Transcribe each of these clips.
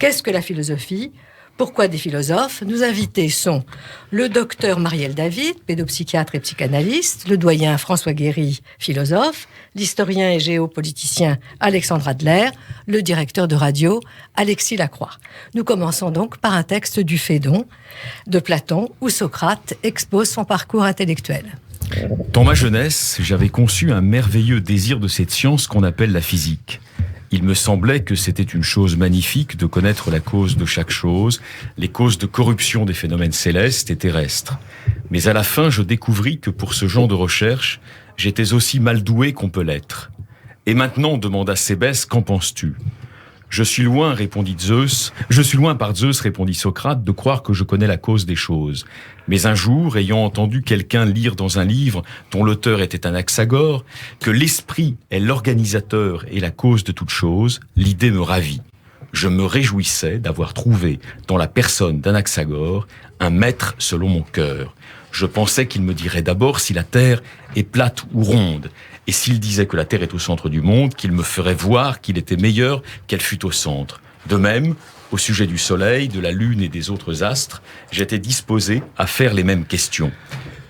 Qu'est-ce que la philosophie ? Pourquoi des philosophes ? Nos invités sont le docteur Marielle David, pédopsychiatre et psychanalyste, le doyen François Guéry, philosophe, l'historien et géopoliticien Alexandre Adler, le directeur de radio Alexis Lacroix. Nous commençons donc par un texte du Phédon de Platon où Socrate expose son parcours intellectuel. Dans ma jeunesse, j'avais conçu un merveilleux désir de cette science qu'on appelle la physique. Il me semblait que c'était une chose magnifique de connaître la cause de chaque chose, les causes de corruption des phénomènes célestes et terrestres. Mais à la fin, je découvris que pour ce genre de recherche, j'étais aussi mal doué qu'on peut l'être. Et maintenant, demanda Cébès, qu'en penses-tu ? Je suis loin, par Zeus, répondit Socrate, de croire que je connais la cause des choses. Mais un jour, ayant entendu quelqu'un lire dans un livre dont l'auteur était un Anaxagore, que l'esprit est l'organisateur et la cause de toute chose, l'idée me ravit. Je me réjouissais d'avoir trouvé dans la personne d'Anaxagore un maître selon mon cœur. Je pensais qu'il me dirait d'abord si la terre est plate ou ronde, et s'il disait que la Terre est au centre du monde, qu'il me ferait voir qu'il était meilleur qu'elle fût au centre. De même, au sujet du Soleil, de la Lune et des autres astres, j'étais disposé à faire les mêmes questions.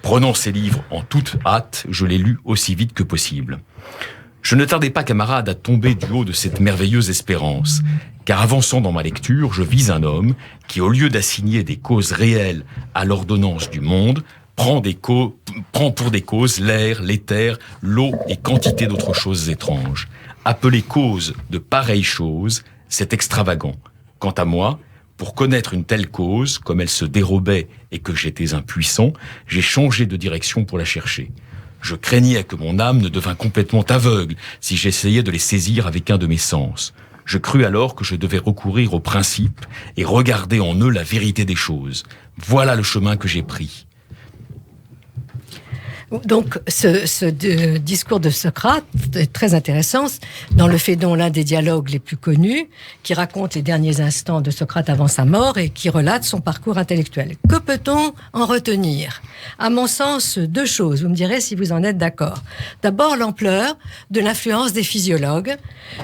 Prenant ces livres en toute hâte, je les lus aussi vite que possible. Je ne tardais pas, camarade, à tomber du haut de cette merveilleuse espérance, car avançant dans ma lecture, je vis un homme qui, au lieu d'assigner des causes réelles à l'ordonnance du monde, prend pour des causes l'air, l'éther, l'eau et quantité d'autres choses étranges. Appeler cause de pareilles choses, c'est extravagant. Quant à moi, pour connaître une telle cause, comme elle se dérobait et que j'étais impuissant, j'ai changé de direction pour la chercher. Je craignais que mon âme ne devînt complètement aveugle si j'essayais de les saisir avec un de mes sens. Je crus alors que je devais recourir aux principes et regarder en eux la vérité des choses. Voilà le chemin que j'ai pris. Donc, ce discours de Socrate est très intéressant. Dans le Phédon, l'un des dialogues les plus connus, qui raconte les derniers instants de Socrate avant sa mort et qui relate son parcours intellectuel. Que peut-on en retenir ? À mon sens, deux choses. Vous me direz si vous en êtes d'accord. D'abord, l'ampleur de l'influence des physiologues.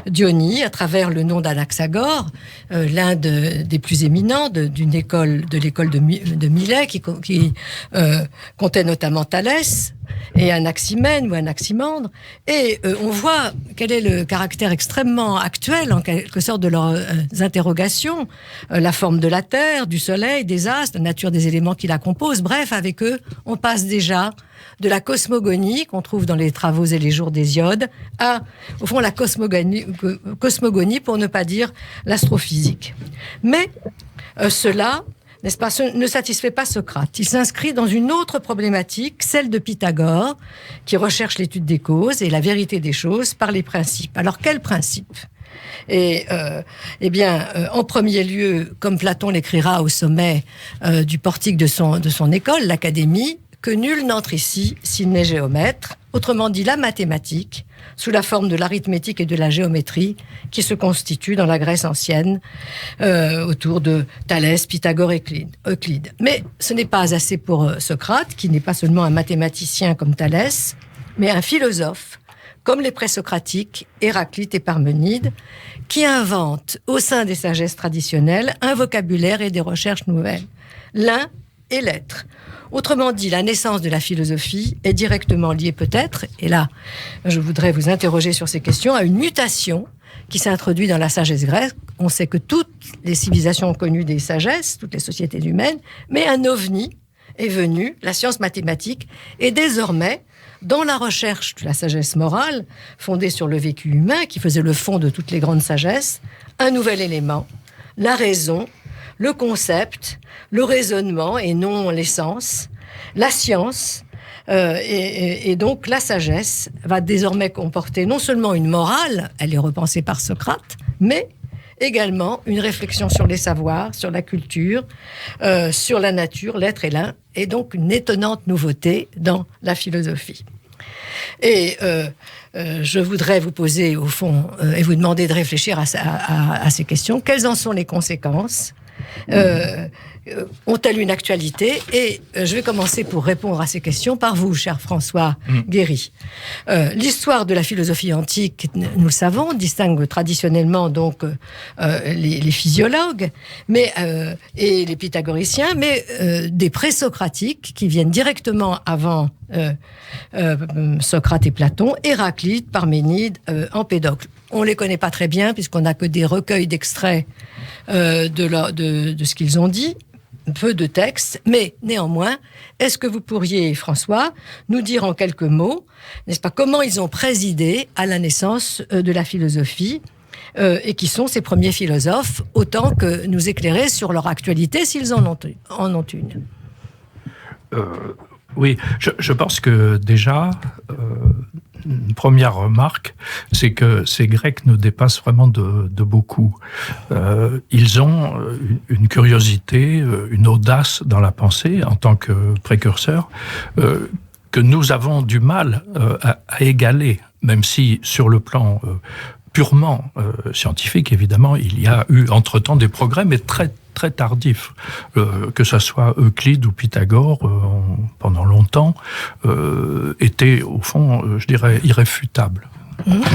Diony, à travers le nom d'Anaxagore, l'un des plus éminents de l'école de Milet, qui comptait notamment Thalès, et Anaximène ou Anaximandre, et on voit quel est le caractère extrêmement actuel, en quelque sorte, de leurs interrogations, la forme de la Terre, du Soleil, des astres, la nature des éléments qui la composent. Bref, avec eux, on passe déjà de la cosmogonie, qu'on trouve dans les Travaux et les Jours d'Hésiode, à, au fond, la cosmogonie, pour ne pas dire l'astrophysique. Mais cela, n'est-ce pas, ne satisfait pas Socrate. Il s'inscrit dans une autre problématique, celle de Pythagore, qui recherche l'étude des causes et la vérité des choses par les principes. Alors, quels principes ? En premier lieu, comme Platon l'écrira au sommet du portique de son école, l'Académie, que nul n'entre ici s'il n'est géomètre, autrement dit la mathématique, sous la forme de l'arithmétique et de la géométrie, qui se constituent dans la Grèce ancienne, autour de Thalès, Pythagore et Euclide. Mais ce n'est pas assez pour Socrate, qui n'est pas seulement un mathématicien comme Thalès, mais un philosophe, comme les présocratiques, Héraclite et Parménide, qui inventent, au sein des sagesses traditionnelles, un vocabulaire et des recherches nouvelles. L'un est l'être. Autrement dit, la naissance de la philosophie est directement liée peut-être, et là, je voudrais vous interroger sur ces questions, à une mutation qui s'est introduite dans la sagesse grecque. On sait que toutes les civilisations ont connu des sagesses, toutes les sociétés humaines, mais un ovni est venu, la science mathématique, et désormais, dans la recherche de la sagesse morale, fondée sur le vécu humain, qui faisait le fond de toutes les grandes sagesses, un nouvel élément, la raison, le concept, le raisonnement et non l'essence, la science, et donc la sagesse va désormais comporter non seulement une morale, elle est repensée par Socrate, mais également une réflexion sur les savoirs, sur la culture, sur la nature, l'être et l'un, et donc une étonnante nouveauté dans la philosophie. Et je voudrais vous poser au fond et vous demander de réfléchir à ces questions. Quelles en sont les conséquences ont-elles une actualité? Et je vais commencer pour répondre à ces questions par vous, cher François Guéry. L'histoire de la philosophie antique, nous le savons, distingue traditionnellement donc les physiologues et les pythagoriciens, mais des présocratiques qui viennent directement avant Socrate et Platon, Héraclite, Parménide, Empédocle. On ne les connaît pas très bien puisqu'on n'a que des recueils d'extraits de ce qu'ils ont dit, peu de textes, mais néanmoins, est-ce que vous pourriez, François, nous dire en quelques mots, n'est-ce pas, comment ils ont présidé à la naissance de la philosophie et qui sont ces premiers philosophes, autant que nous éclairer sur leur actualité s'ils en ont une. Oui, je pense que déjà, une première remarque, c'est que ces Grecs nous dépassent vraiment de beaucoup. Ils ont une curiosité, une audace dans la pensée en tant que précurseurs que nous avons du mal à égaler, même si sur le plan purement scientifique, évidemment, il y a eu entre-temps des progrès, mais très très tardifs, que ce soit Euclide ou Pythagore, pendant longtemps, étaient au fond, je dirais, irréfutables.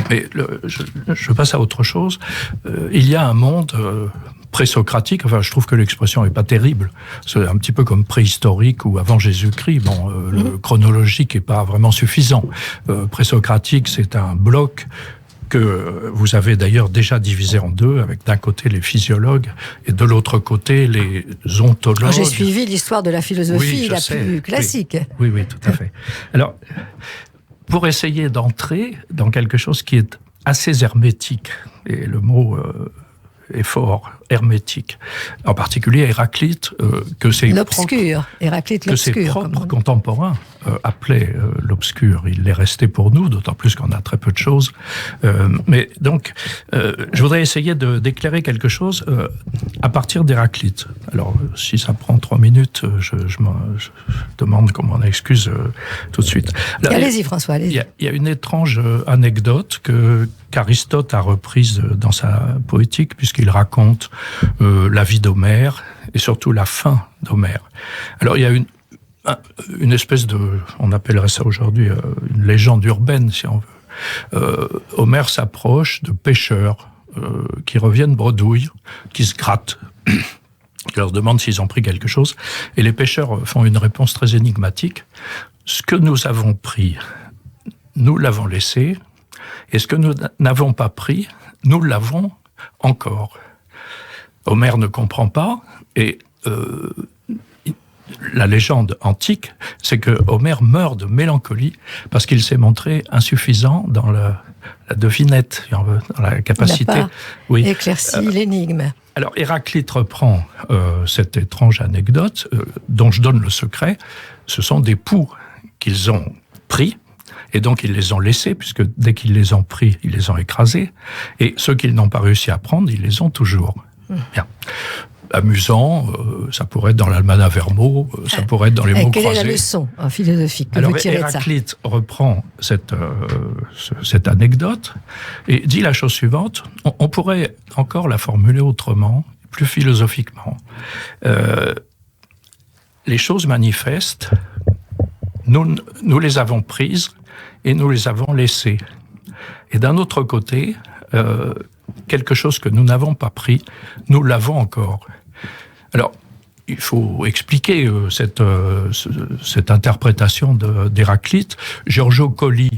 Mais je passe à autre chose. Il y a un monde présocratique, enfin je trouve que l'expression n'est pas terrible, c'est un petit peu comme préhistorique ou avant Jésus-Christ, bon, le chronologique n'est pas vraiment suffisant. Présocratique, c'est un bloc que vous avez d'ailleurs déjà divisé en deux, avec d'un côté les physiologues et de l'autre côté les ontologues. J'ai suivi l'histoire de la philosophie plus classique. Oui, tout à fait. Alors, pour essayer d'entrer dans quelque chose qui est assez hermétique, et le mot est fort, hermétique, en particulier Héraclite, que ses l'obscur, Héraclite l'obscur, que ses propres contemporains appelaient l'obscur. Il est resté pour nous, d'autant plus qu'on a très peu de choses. Mais donc, je voudrais essayer d'éclairer quelque chose à partir d'Héraclite. Alors, si ça prend 3 minutes, je demande qu'on m'en excuse tout de suite. Là, allez-y, François, allez-y. Il y a une étrange anecdote qu'Aristote a reprise dans sa poétique, puisqu'il raconte la vie d'Homère et surtout la fin d'Homère. Alors, il y a une espèce de, on appellerait ça aujourd'hui une légende urbaine, si on veut. Homère s'approche de pêcheurs qui reviennent bredouilles, qui se grattent. Il leur demande s'ils ont pris quelque chose, et les pêcheurs font une réponse très énigmatique. Ce que nous avons pris, nous l'avons laissé, et ce que nous n'avons pas pris, nous l'avons encore. Homère ne comprend pas, et la légende antique, c'est que Homère meurt de mélancolie parce qu'il s'est montré insuffisant dans la devinette, dans la capacité. Éclairci l'énigme. Alors Héraclite reprend cette étrange anecdote dont je donne le secret. Ce sont des poux qu'ils ont pris, et donc ils les ont laissés, puisque dès qu'ils les ont pris, ils les ont écrasés, et ceux qu'ils n'ont pas réussi à prendre, ils les ont toujours. Bien. Amusant, ça pourrait être dans l'Almanach Vermeaux, ça pourrait être dans les mots croisés. Quelle est la leçon philosophique que vous tirez de ça ? Héraclite reprend cette anecdote et dit la chose suivante. On pourrait encore la formuler autrement, plus philosophiquement. Les choses manifestes, nous les avons prises et nous les avons laissées. Et d'un autre côté, quelque chose que nous n'avons pas pris, nous l'avons encore. Alors, il faut expliquer cette interprétation d'Héraclite. Giorgio Colli,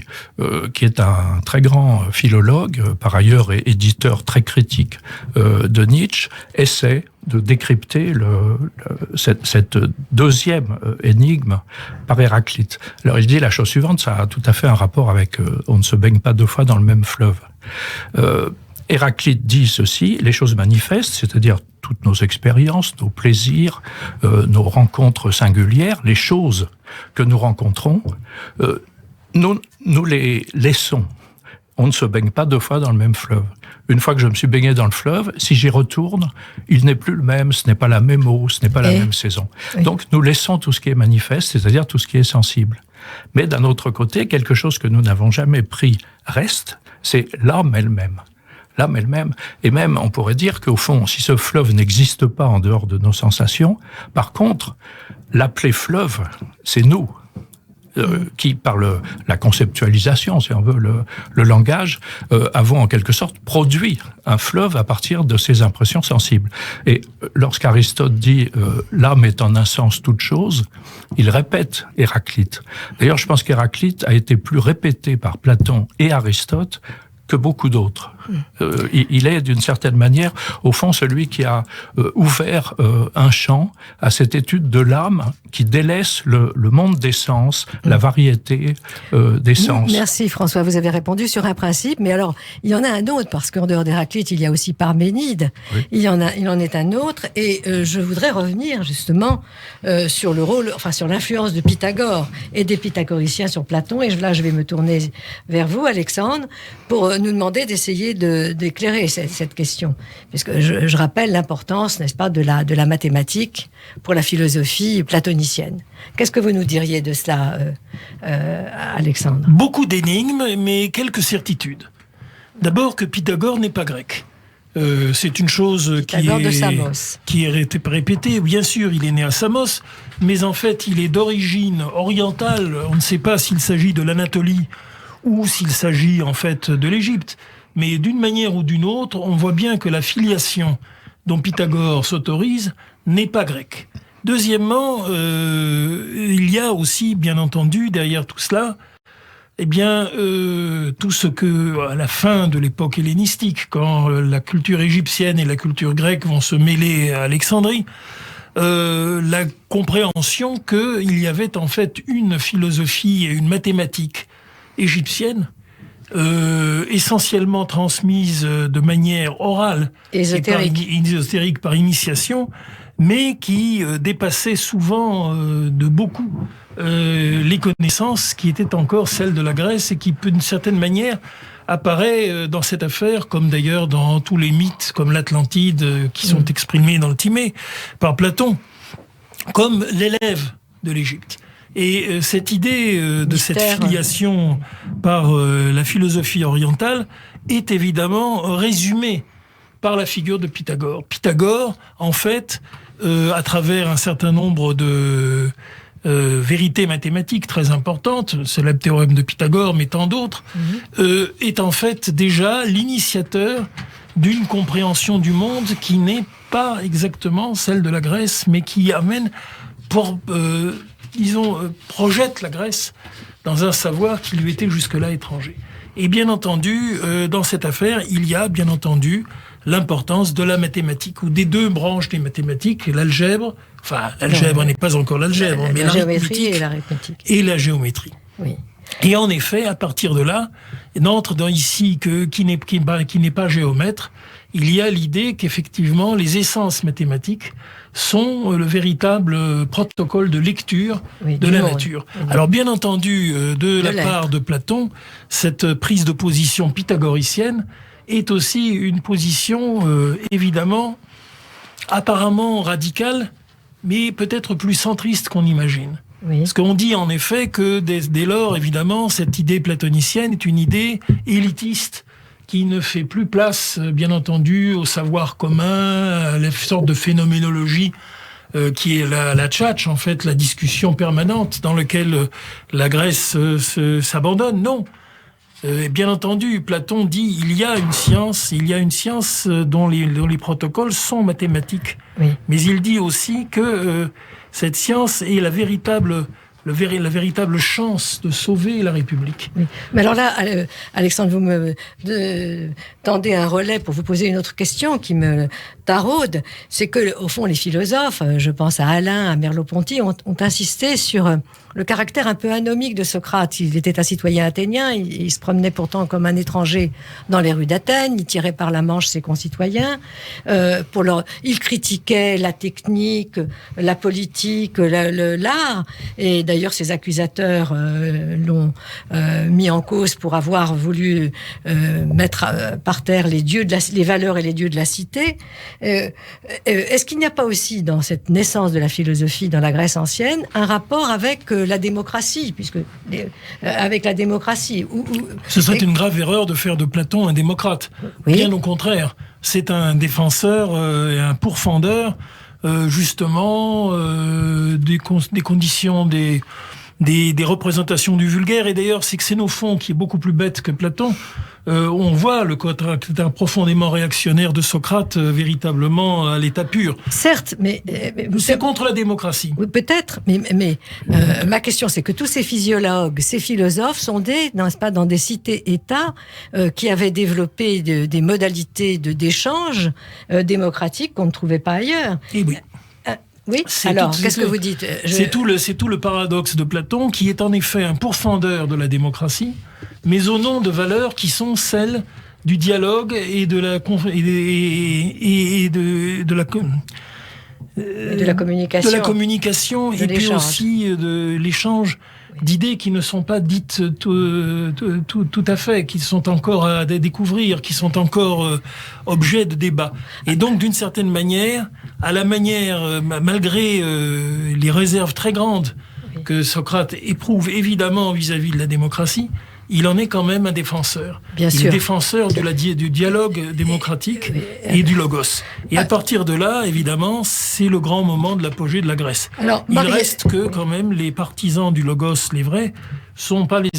qui est un très grand philologue, par ailleurs et éditeur très critique de Nietzsche, essaie de décrypter cette deuxième énigme par Héraclite. Alors il dit la chose suivante, ça a tout à fait un rapport avec « on ne se baigne pas 2 fois dans le même fleuve ». Héraclite dit ceci, les choses manifestes, c'est-à-dire toutes nos expériences, nos plaisirs, nos rencontres singulières, les choses que nous rencontrons, nous les laissons. On ne se baigne pas 2 fois dans le même fleuve. Une fois que je me suis baigné dans le fleuve, si j'y retourne, il n'est plus le même, ce n'est pas la même eau, ce n'est pas la même saison. Oui. Donc nous laissons tout ce qui est manifeste, c'est-à-dire tout ce qui est sensible. Mais d'un autre côté, quelque chose que nous n'avons jamais pris reste, c'est l'âme elle-même. l'âme elle-même. Et même, on pourrait dire qu'au fond, si ce fleuve n'existe pas en dehors de nos sensations, par contre, l'appeler fleuve, c'est nous. Qui, par la conceptualisation, si on veut, le langage, avons en quelque sorte produit un fleuve à partir de ces impressions sensibles. Et lorsqu'Aristote dit « l'âme est en un sens toute chose », il répète Héraclite. D'ailleurs, je pense qu'Héraclite a été plus répété par Platon et Aristote que beaucoup d'autres. Il est, d'une certaine manière, au fond, celui qui a ouvert un champ à cette étude de l'âme qui délaisse le monde des sens, la variété des sens. Merci François, vous avez répondu sur un principe, mais alors, il y en a un autre, parce qu'en dehors d'Héraclite, il y a aussi Parménide, oui. Il en est un autre, et je voudrais revenir justement sur le rôle, enfin sur l'influence de Pythagore et des pythagoriciens sur Platon, et là je vais me tourner vers vous, Alexandre, pour nous demander d'essayer d'éclairer cette question. Puisque je rappelle l'importance, n'est-ce pas, de la mathématique pour la philosophie platonicienne. Qu'est-ce que vous nous diriez de cela, Alexandre ? Beaucoup d'énigmes, mais quelques certitudes. D'abord que Pythagore n'est pas grec. C'est une chose qui est répétée. Bien sûr, il est né à Samos, mais en fait, il est d'origine orientale. On ne sait pas s'il s'agit de l'Anatolie ou s'il s'agit en fait de l'Égypte. Mais d'une manière ou d'une autre, on voit bien que la filiation dont Pythagore s'autorise n'est pas grecque. Deuxièmement, il y a aussi, bien entendu, derrière tout cela, tout ce que, à la fin de l'époque hellénistique, quand la culture égyptienne et la culture grecque vont se mêler à Alexandrie, la compréhension qu'il y avait en fait une philosophie et une mathématique égyptienne, essentiellement transmise de manière orale, ésotérique par initiation, mais qui dépassait souvent de beaucoup les connaissances qui étaient encore celles de la Grèce et qui, d'une certaine manière, apparaît dans cette affaire, comme d'ailleurs dans tous les mythes, comme l'Atlantide, qui sont exprimés dans le Timée par Platon, comme l'élève de l'Égypte. Et cette idée de cette filiation par la philosophie orientale est évidemment résumée par la figure de Pythagore. Pythagore, en fait, à travers un certain nombre de vérités mathématiques très importantes, c'est le théorème de Pythagore, mais tant d'autres, est en fait déjà l'initiateur d'une compréhension du monde qui n'est pas exactement celle de la Grèce, mais qui amène projette la Grèce dans un savoir qui lui était jusque-là étranger. Et bien entendu, dans cette affaire, il y a bien entendu l'importance de la mathématique, ou des deux branches des mathématiques, l'algèbre, enfin l'algèbre n'est pas encore l'algèbre, mais la géométrie et la géométrie. Oui. Et en effet, à partir de là, n'entre dans ici qui n'est pas géomètre, il y a l'idée qu'effectivement les essences mathématiques sont le véritable protocole de lecture de la nature. Oui. Alors bien entendu, de la part de Platon, cette prise de position pythagoricienne est aussi une position évidemment apparemment radicale, mais peut-être plus centriste qu'on imagine. Oui. Parce qu'on dit en effet que dès lors, évidemment, cette idée platonicienne est une idée élitiste qui ne fait plus place, bien entendu, au savoir commun, à la sorte de phénoménologie qui est la tchatch, en fait, la discussion permanente dans laquelle la Grèce s'abandonne. Non. Bien entendu, Platon dit il y a une science dont les protocoles sont mathématiques. Oui. Mais il dit aussi que cette science est la véritable chance de sauver la République. Oui. Mais alors là, Alexandre, vous me tendez un relais pour vous poser une autre question qui me taraude. C'est que, au fond, les philosophes, je pense à Alain, à Merleau-Ponty, ont insisté sur le caractère un peu anomique de Socrate. Il était un citoyen athénien, il se promenait pourtant comme un étranger dans les rues d'Athènes, il tirait par la manche ses concitoyens. Il critiquait la technique, la politique, l'art, et d'ailleurs ses accusateurs l'ont mis en cause pour avoir voulu mettre par terre les valeurs et les dieux de la cité. Est-ce qu'il n'y a pas aussi dans cette naissance de la philosophie dans la Grèce ancienne un rapport avec la démocratie, avec la démocratie Ce serait une grave erreur de faire de Platon un démocrate. Oui. Bien au contraire, c'est un défenseur et un pourfendeur justement des conditions des représentations du vulgaire. Et d'ailleurs, c'est Xénophon qui est beaucoup plus bête que Platon. On voit le côté profondément réactionnaire de Socrate véritablement à l'état pur. Certes, mais c'est contre la démocratie. Oui, peut-être, mais ma question, c'est que tous ces physiologues, ces philosophes sont n'est-ce pas, dans des cités-États qui avaient développé des modalités d'échange démocratiques qu'on ne trouvait pas ailleurs. Et oui. Oui. Alors, qu'est-ce que vous dites? C'est tout le paradoxe de Platon, qui est en effet un pourfendeur de la démocratie, mais au nom de valeurs qui sont celles du dialogue et de la communication. De la communication et puis aussi de l'échange d'idées qui ne sont pas dites tout à fait, qui sont encore à découvrir, qui sont encore objet de débat. Et donc, d'une certaine manière, malgré les réserves très grandes que Socrate éprouve évidemment vis-à-vis de la démocratie, il en est quand même un défenseur. Bien sûr. Il est défenseur du dialogue démocratique et du logos. Et à partir de là, évidemment, c'est le grand moment de l'apogée de la Grèce. Alors, il reste que, quand même, les partisans du logos, les vrais, sont pas les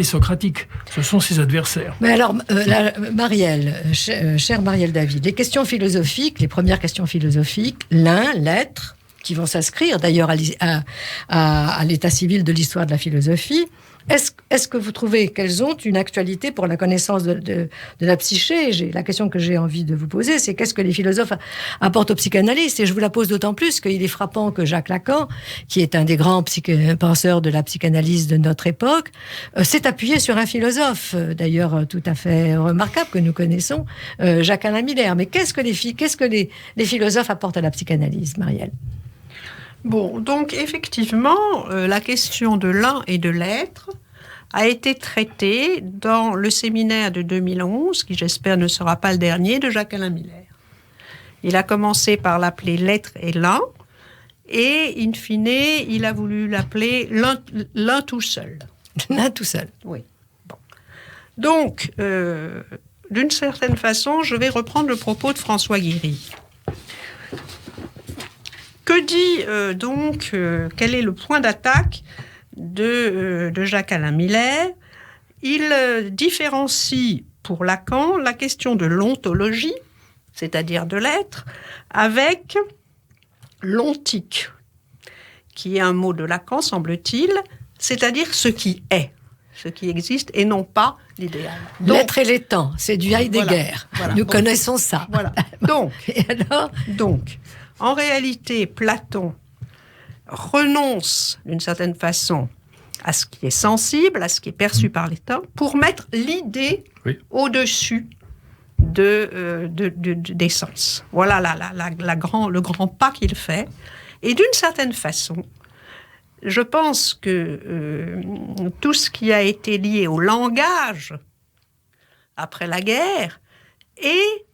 socratiques, ce sont ses adversaires. Mais alors, Marielle, chère Marielle David, les questions philosophiques, les premières questions philosophiques, l'être, qui vont s'inscrire d'ailleurs à l'état civil de l'histoire de la philosophie. Est-ce que vous trouvez qu'elles ont une actualité pour la connaissance de la psyché? La question que j'ai envie de vous poser, c'est qu'est-ce que les philosophes apportent aux psychanalystes? Et je vous la pose d'autant plus qu'il est frappant que Jacques Lacan, qui est un des grands penseurs de la psychanalyse de notre époque, s'est appuyé sur un philosophe, d'ailleurs tout à fait remarquable que nous connaissons, Jacques-Alain Miller. Mais qu'est-ce que les philosophes apportent à la psychanalyse, Marielle? Bon, donc effectivement, la question de l'un et de l'être a été traitée dans le séminaire de 2011, qui j'espère ne sera pas le dernier, de Jacques-Alain Miller. Il a commencé par l'appeler l'être et l'un, et in fine, il a voulu l'appeler l'un tout seul. L'un tout seul. Oui. Bon. Donc, d'une certaine façon, je vais reprendre le propos de François Guéry. Que dit quel est le point d'attaque de Jacques-Alain Miller? Il différencie pour Lacan la question de l'ontologie, c'est-à-dire de l'être, avec l'ontique, qui est un mot de Lacan, semble-t-il, c'est-à-dire ce qui est, ce qui existe et non pas l'idéal. L'être et les temps, c'est du Heidegger. Voilà. Nous connaissons ça. Voilà. Donc, et alors en réalité, Platon renonce d'une certaine façon à ce qui est sensible, à ce qui est perçu par l'État, pour mettre l'idée au-dessus des sens. Voilà le grand pas qu'il fait. Et d'une certaine façon, je pense que tout ce qui a été lié au langage après la guerre est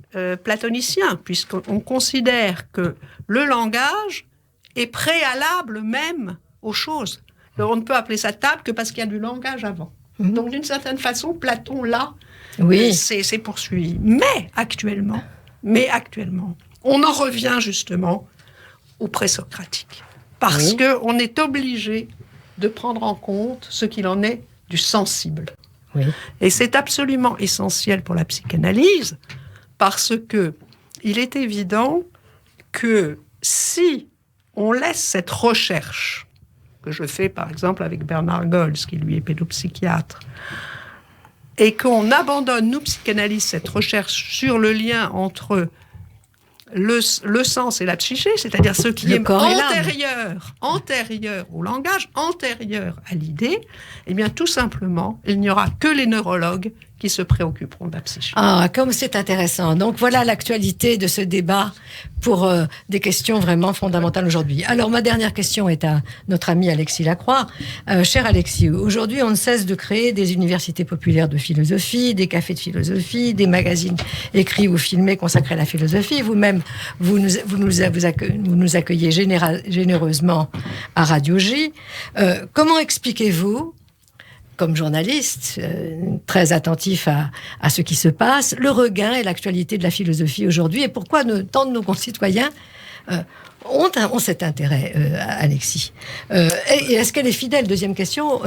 platonicien, puisqu'on considère que le langage est préalable même aux choses. Alors, on ne peut appeler ça table que parce qu'il y a du langage avant. Donc, d'une certaine façon, Platon, là, c'est poursuivi. Mais actuellement, on en revient justement au présocratique. Parce qu'on est obligé de prendre en compte ce qu'il en est du sensible. Oui. Et c'est absolument essentiel pour la psychanalyse, parce que il est évident que si on laisse cette recherche, que je fais par exemple avec Bernard Goltz, qui lui est pédopsychiatre, et qu'on abandonne, nous psychanalystes, cette recherche sur le lien entre le sens et la psyché, c'est-à-dire ce qui est antérieur au langage, antérieur à l'idée, eh bien tout simplement, il n'y aura que les neurologues qui se préoccuperont de la psyché. Ah, comme c'est intéressant. Donc voilà l'actualité de ce débat pour des questions vraiment fondamentales aujourd'hui. Alors ma dernière question est à notre ami Alexis Lacroix. Cher Alexis, aujourd'hui on ne cesse de créer des universités populaires de philosophie, des cafés de philosophie, des magazines écrits ou filmés consacrés à la philosophie. Vous-même, vous nous accueillez généreusement à Radio J. Comment expliquez-vous, comme journaliste, très attentif à ce qui se passe, le regain et l'actualité de la philosophie aujourd'hui, et pourquoi tant de nos concitoyens ont cet intérêt, Alexis. Et est-ce qu'elle est fidèle, deuxième question,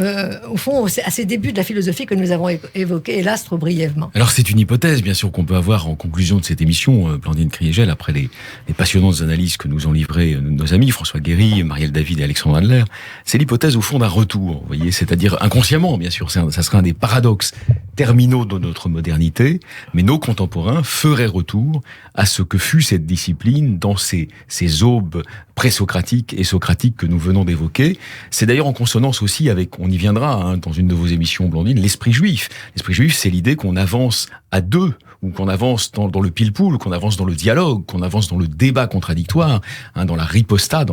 au fond, à ces débuts de la philosophie que nous avons évoqués, hélas, trop brièvement? Alors c'est une hypothèse, bien sûr, qu'on peut avoir en conclusion de cette émission, Blandine Kriégel, après les passionnantes analyses que nous ont livrées nos amis, François Guéry, Marielle David et Alexandre Adler. C'est l'hypothèse, au fond, d'un retour, vous voyez, c'est-à-dire inconsciemment, bien sûr, ça serait un des paradoxes terminaux de notre modernité, mais nos contemporains feraient retour à ce que fut cette discipline dans ces aubes pré-socratiques et socratiques que nous venons d'évoquer. C'est d'ailleurs en consonance aussi avec, on y viendra dans une de vos émissions, Blandine, l'esprit juif. L'esprit juif, c'est l'idée qu'on avance à deux, ou qu'on avance dans le pile-poule, qu'on avance dans le dialogue, qu'on avance dans le débat contradictoire, dans la riposta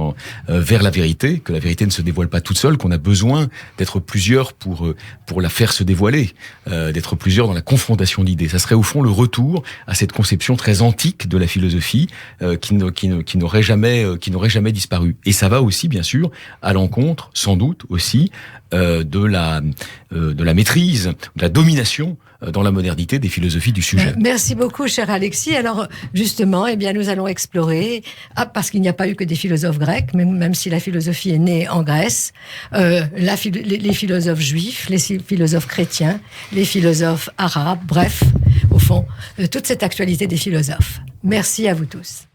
vers la vérité, que la vérité ne se dévoile pas toute seule, qu'on a besoin d'être plusieurs pour la faire se dévoiler, d'être plusieurs dans la confrontation d'idées. Ça serait au fond le retour à cette conception très antique de la philosophie qui n'aurait jamais disparu. Et ça va aussi, bien sûr, à l'encontre, sans doute aussi, de la maîtrise, de la domination dans la modernité des philosophies du sujet. Merci beaucoup, cher Alexis. Alors, justement, nous allons explorer, parce qu'il n'y a pas eu que des philosophes grecs, même si la philosophie est née en Grèce, les philosophes juifs, les philosophes chrétiens, les philosophes arabes, bref, au fond, toute cette actualité des philosophes. Merci à vous tous.